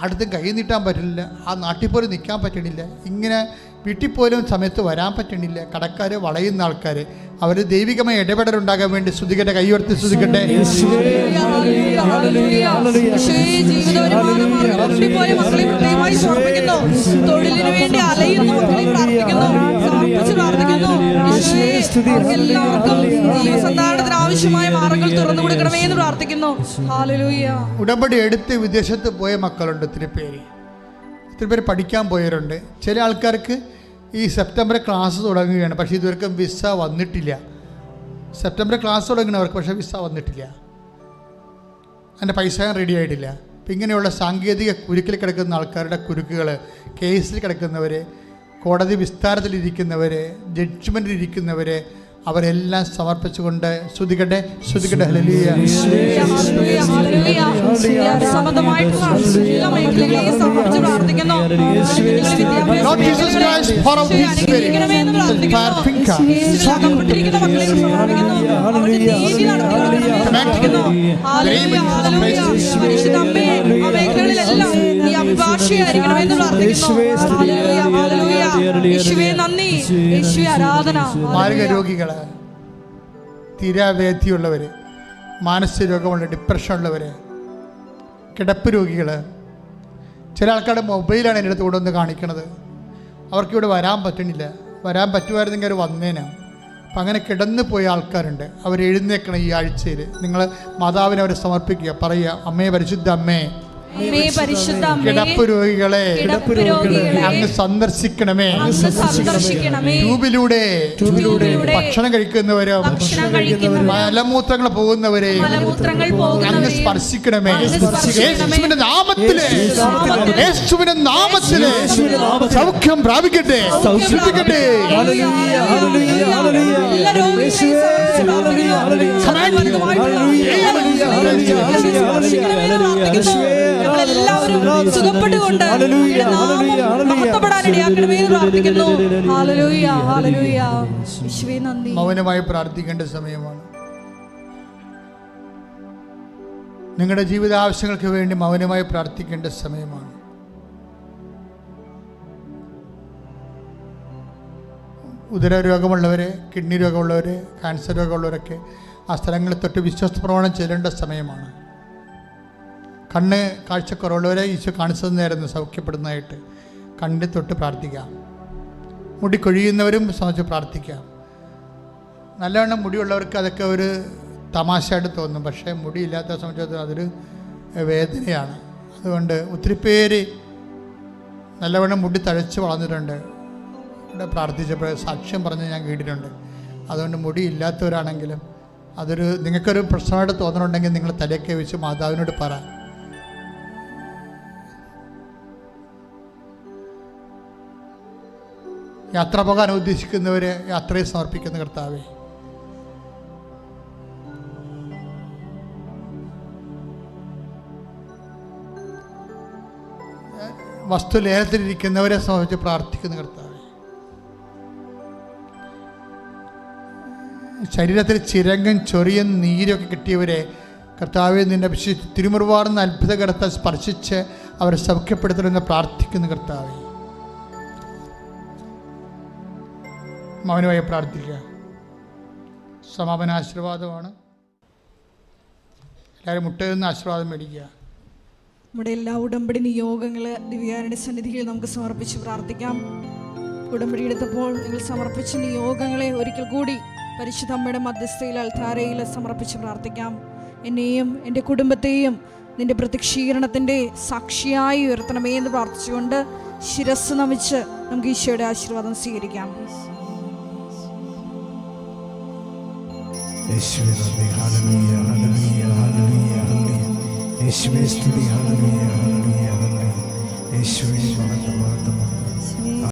അടുത്തും കൈ നീട്ടാൻ പറ്റില്ല, ആ നാട്ടിൽ പോലും നിൽക്കാൻ പറ്റണില്ല, ഇങ്ങനെ വീട്ടിൽ പോലും സമയത്ത് വരാൻ പറ്റണില്ല. കടക്കാർ, വളയുന്ന ആൾക്കാർ, അവർ ദൈവികമായ ഇടപെടലുണ്ടാകാൻ വേണ്ടി സ്തുതിക്കട്ടെ, കൈയുയർത്തി സ്തുതിക്കട്ടെ. തൊഴിലിനു വേണ്ടി അലയുന്ന മക്കളെ പ്രാർത്ഥിക്കുന്നു, സമർപ്പിച്ച് പ്രാർത്ഥിക്കുന്നു. എല്ലാവർക്കും ജീവസന്ധാരണത്തിന് ആവശ്യമായ മാർഗങ്ങൾ തുറന്നു കൊടുക്കണമേ എന്ന് പ്രാർത്ഥിക്കുന്നു. ഹല്ലേലൂയ. ഉടമ്പടി എടുത്ത് വിദേശത്ത് പോയ മക്കളുണ്ട് ഒത്തിരി പേര് പഠിക്കാൻ പോയവരുണ്ട്. ചില ആൾക്കാർക്ക് ഈ സെപ്റ്റംബർ ക്ലാസ് തുടങ്ങുകയാണ്, പക്ഷേ ഇതുവരെക്കും വിസ വന്നിട്ടില്ല. സെപ്റ്റംബർ ക്ലാസ് തുടങ്ങുന്നവർക്ക് പക്ഷേ വിസ വന്നിട്ടില്ല, അതിൻ്റെ പൈസ റെഡി ആയിട്ടില്ല. അപ്പം ഇങ്ങനെയുള്ള സാങ്കേതിക കുരുക്കിൽ കിടക്കുന്ന ആൾക്കാരുടെ കുരുക്കുകൾ, കേസിൽ കിടക്കുന്നവർ, കോടതി വിസ്താരത്തിലിരിക്കുന്നവർ, ജഡ്ജ്മെൻറ്റിലിരിക്കുന്നവർ, അവരെല്ലാം സമർപ്പിച്ചുകൊണ്ട് സ്തുതിക്കട്ടെ, സ്തുതിക്കട്ടെ. Hallelujah. Lord Jesus Christ, pour out His Spirit, fire finger. മാരക രോഗികള്, തീരാവേദിയുള്ളവർ, മാനസിക രോഗമുള്ള, ഡിപ്രഷനുള്ളവർ, കിടപ്പ് രോഗികൾ. ചില ആൾക്കാരുടെ മൊബൈലാണ് എൻ്റെ അടുത്ത് കൊണ്ടുവന്ന് കാണിക്കണത്. അവർക്കിവിടെ വരാൻ പറ്റണില്ല. വരാൻ പറ്റുമായിരുന്നെങ്കിൽ അവർ വന്നേനെ. അപ്പം അങ്ങനെ കിടന്നു പോയ ആൾക്കാരുണ്ട്. അവർ എഴുന്നേക്കണം ഈ ആഴ്ചയിൽ. നിങ്ങൾ മാതാവിനെ അവരെ സമർപ്പിക്കുക, പറയുക, അമ്മേ, പരിശുദ്ധ അമ്മേ, കിടപ്പ് രോഗികളെ അങ്ങ് സന്ദർശിക്കണമേ. ട്യൂബിലൂടെ ഭക്ഷണം കഴിക്കുന്നവരും മലമൂത്രങ്ങൾ പോകുന്നവരെയും അങ്ങ് സ്പർശിക്കണമേ. യേശുവിന്റെ നാമത്തിലെ, യേശുവിന്റെ നാമത്തിലെ സൗഖ്യം പ്രാപിക്കട്ടെ, സൗഖ്യപ്പിക്കട്ടെ. എല്ലാവരും സുഖപ്പെട്ടുകൊണ്ട് മൗനമായി പ്രാർത്ഥിക്കേണ്ട സമയമാണ്. നിങ്ങളുടെ ജീവിതാവശ്യങ്ങൾക്ക് വേണ്ടി മൗനമായി പ്രാർത്ഥിക്കേണ്ട സമയമാണ്. ഉദരരോഗമുള്ളവർ, കിഡ്നി രോഗമുള്ളവർ, ക്യാൻസർ രോഗമുള്ളവരൊക്കെ ആ സ്ഥലങ്ങളിൽ തൊട്ട് വിശ്വാസ പ്രമാണം ചെല്ലേണ്ട സമയമാണ്. കണ്ണ് കാഴ്ചക്കുറവുള്ളവരെ ഈശോ കാണിച്ചു തന്നായിരുന്നു സൗഖ്യപ്പെടുന്നതായിട്ട്. കണ്ണിൽ തൊട്ട് പ്രാർത്ഥിക്കാം. മുടി കൊഴിയുന്നവരും സംബന്ധിച്ച് പ്രാർത്ഥിക്കാം. നല്ലവണ്ണം മുടിയുള്ളവർക്ക് അതൊക്കെ ഒരു തമാശയായിട്ട് തോന്നും, പക്ഷേ മുടിയില്ലാത്ത സംബന്ധിച്ച് അതൊരു വേദനയാണ്. അതുകൊണ്ട് ഒത്തിരി പേര് നല്ലവണ്ണം മുടി തഴച്ച് വളർന്നിട്ടുണ്ട്. ഇവിടെ പ്രാർത്ഥിച്ചപ്പോൾ സാക്ഷ്യം പറഞ്ഞ് ഞാൻ കേട്ടിട്ടുണ്ട്. അതുകൊണ്ട് മുടി ഇല്ലാത്തവരാണെങ്കിലും നിങ്ങൾക്കൊരു പ്രശ്നമായിട്ട് തോന്നുന്നുണ്ടെങ്കിൽ നിങ്ങൾ തലയൊക്കെ വെച്ച് മാതാവിനോട് പറ. യാത്ര പോകാൻ ഉദ്ദേശിക്കുന്നവരെ യാത്രയെ സമർപ്പിക്കുന്ന കർത്താവേ, വസ്തു ലേലത്തിലിരിക്കുന്നവരെ സംബന്ധിച്ച് പ്രാർത്ഥിക്കുന്ന കർത്താവേ, ശരീരത്തിൽ ചിരങ്ങും ചൊറിയും നീരൊക്കെ കിട്ടിയവരെ കർത്താവെ നിന്റെ തിരുമുറിവാർന്ന അത്ഭുതകരത്തെ സ്പർശിച്ച് അവരെ സൗഖ്യപ്പെടുത്തണമെന്ന് പ്രാർത്ഥിക്കുന്ന കർത്താവെ, മൗനമായി പ്രാർത്ഥിക്കുക. സമാപന ആശീർവാദമാണ്. എല്ലാവരും മുട്ടയിൽ നിന്ന് ആശീർവാദം മേടിക്കുക. നമ്മുടെ എല്ലാ ഉടമ്പടി നിയോഗങ്ങൾ ദിവ്യാരുടെ സന്നിധിയിൽ നമുക്ക് സമർപ്പിച്ച് പ്രാർത്ഥിക്കാം. ഉടമ്പടി എടുത്തപ്പോൾ നിങ്ങൾ സമർപ്പിച്ച നിയോഗങ്ങളെ ഒരിക്കൽ കൂടി പരിശുദ്ധ അമ്മയുടെ മധ്യസ്ഥയിൽ അൾത്താരയിൽ സമർപ്പിച്ച് പ്രാർത്ഥിക്കാം. എന്നെയും എൻ്റെ കുടുംബത്തെയും നിന്റെ പ്രത്യക്ഷീകരണത്തിൻ്റെ സാക്ഷിയായി ഉയർത്തണമേ എന്ന് പ്രാർത്ഥിച്ചുകൊണ്ട് ശിരസ് നമിച്ച് നമുക്ക് ഈശോയുടെ ആശീർവാദം സ്വീകരിക്കാം. യേശുവേ നന്ദി, ഹല്ലേലൂയ, ഹല്ലേലൂയ, ഹല്ലേലൂയ, ഹല്ലേലൂയ. യേശുവേ സ്തുതി, ഹല്ലേലൂയ, ഹല്ലേലൂയ, ഹല്ലേലൂയ. യേശുവേ മഹത്വം, മഹത്വം.